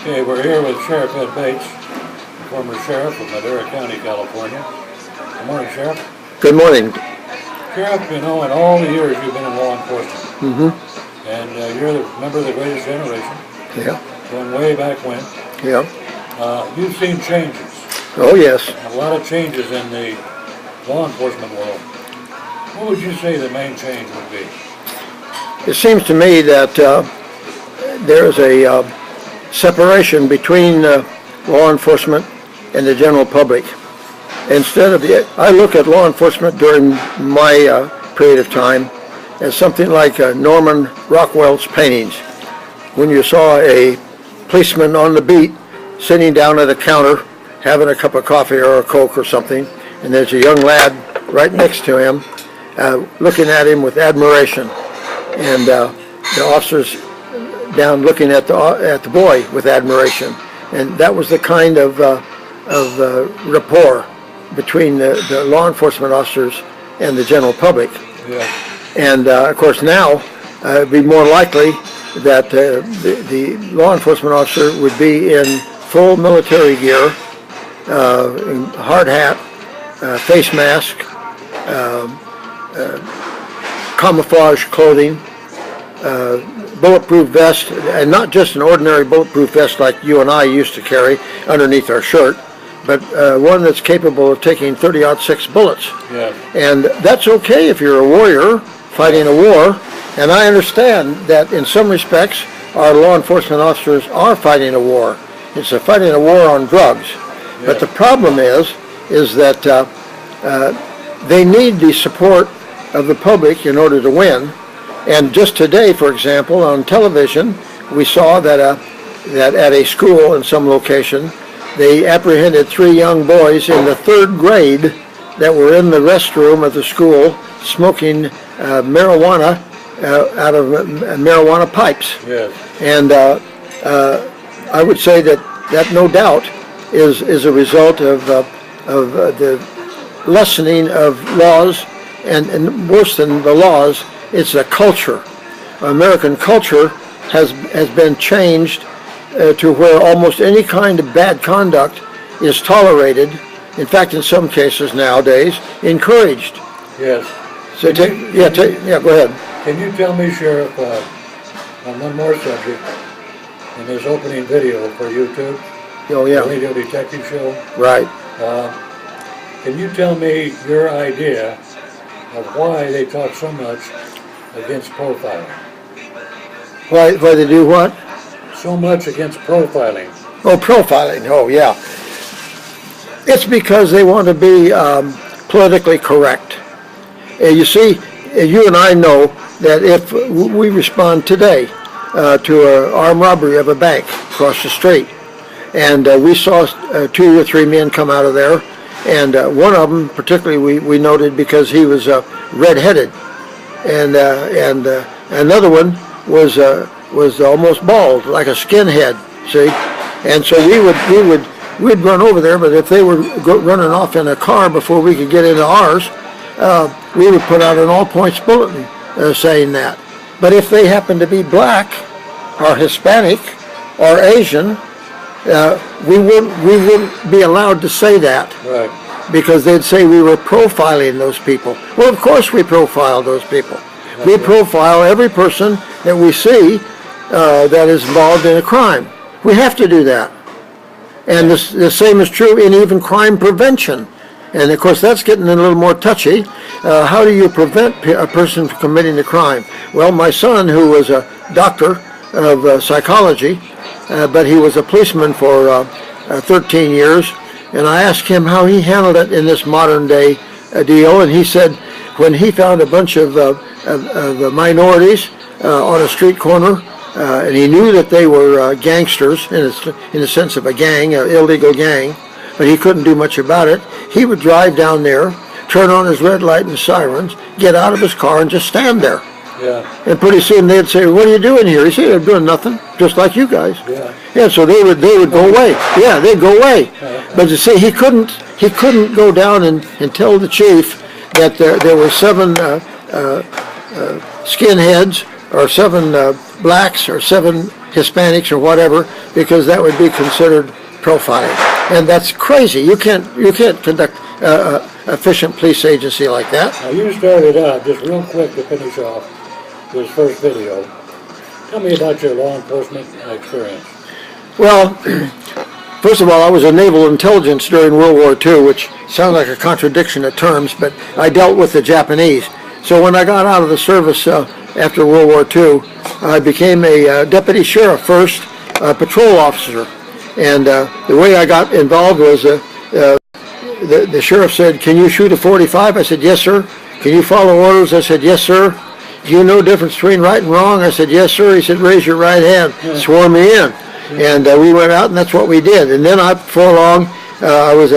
Okay, we're here with Sheriff Ed Bates, former sheriff of Madera County, California. Good morning, Sheriff. Good morning. Sheriff, you know, in all the years you've been in law enforcement, and you're the member of the greatest generation, going way back when. Yeah. You've seen changes. Oh, yes. A lot of changes in the law enforcement world. What would you say the main change would be? It seems to me that there is a separation between law enforcement and the general public. Instead of I look at law enforcement during my period of time as something like Norman Rockwell's paintings. When you saw a policeman on the beat sitting down at a counter having a cup of coffee or a Coke or something, and there's a young lad right next to him looking at him with admiration, and the officers down looking at the boy with admiration, and that was the kind of rapport between the law enforcement officers and the general public. Yeah. And of course now it'd be more likely that the law enforcement officer would be in full military gear, hard hat, face mask, camouflage clothing, bulletproof vest, and not just an ordinary bulletproof vest like you and I used to carry underneath our shirt, but one that's capable of taking 30-06 bullets. Yeah. And that's okay if you're a warrior fighting a war, and I understand that in some respects our law enforcement officers are fighting a war. It's fighting a war on drugs. Yeah. But the problem is that they need the support of the public in order to win. And just today, for example, on television, we saw that at a school in some location, they apprehended 3 young boys in the 3rd grade that were in the restroom of the school smoking marijuana out of marijuana pipes. Yes. And I would say that no doubt is a result of the lessening of laws, and worse than the laws, it's a culture. American culture has been changed to where almost any kind of bad conduct is tolerated. In fact, in some cases nowadays, encouraged. Yes. So go ahead. Can you tell me, Sheriff, on one more subject, in this opening video for YouTube, Oh yeah. the Radio Detective Show, Right. Can you tell me your idea of why they talk so much against profiling? Why they do what? So much against profiling. Oh, profiling. Oh, yeah. It's because they want to be politically correct. You see, you and I know that if we respond today to an armed robbery of a bank across the street, and we saw 2 or 3 men come out of there, and one of them particularly we noted because he was red-headed, and another one was almost bald, like a skinhead. See, and so we'd run over there, but if they were running off in a car before we could get into ours, we would put out an all-points bulletin saying that. But if they happened to be black, or Hispanic, or Asian, we wouldn't be allowed to say that. Right. Because they'd say we were profiling those people. Well, of course we profile those people. We profile every person that we see that is involved in a crime. We have to do that. And the same is true in even crime prevention. And of course that's getting a little more touchy. How do you prevent a person from committing a crime? Well, my son, who was a doctor of psychology, but he was a policeman for 13 years, and I asked him how he handled it in this modern day deal, and he said when he found a bunch of minorities on a street corner, and he knew that they were gangsters in the sense of a gang, an illegal gang, but he couldn't do much about it, he would drive down there, turn on his red light and sirens, get out of his car and just stand there. Yeah. And pretty soon they'd say, "What are you doing here?" He said, "I'm doing nothing, just like you guys." Yeah. Yeah. So they would go away. Yeah, they'd go away. But you see, he couldn't go down and tell the chief that there were 7 skinheads or 7 blacks or 7 Hispanics or whatever, because that would be considered profiling. And that's crazy. You can't conduct efficient police agency like that. Now you started out, just real quick to finish off this first video. Tell me about your law enforcement experience. Well, first of all, I was a naval intelligence during World War II, which sounds like a contradiction of terms, but I dealt with the Japanese. So when I got out of the service after World War II, I became a deputy sheriff first, patrol officer. And the way I got involved was the sheriff said, "Can you shoot a .45? I said, "Yes, sir." "Can you follow orders?" I said, "Yes, sir." "Do you know the difference between right and wrong?" I said, "Yes, sir." He said, "Raise your right hand." Swore me in. And we went out, and that's what we did. And then before long, I was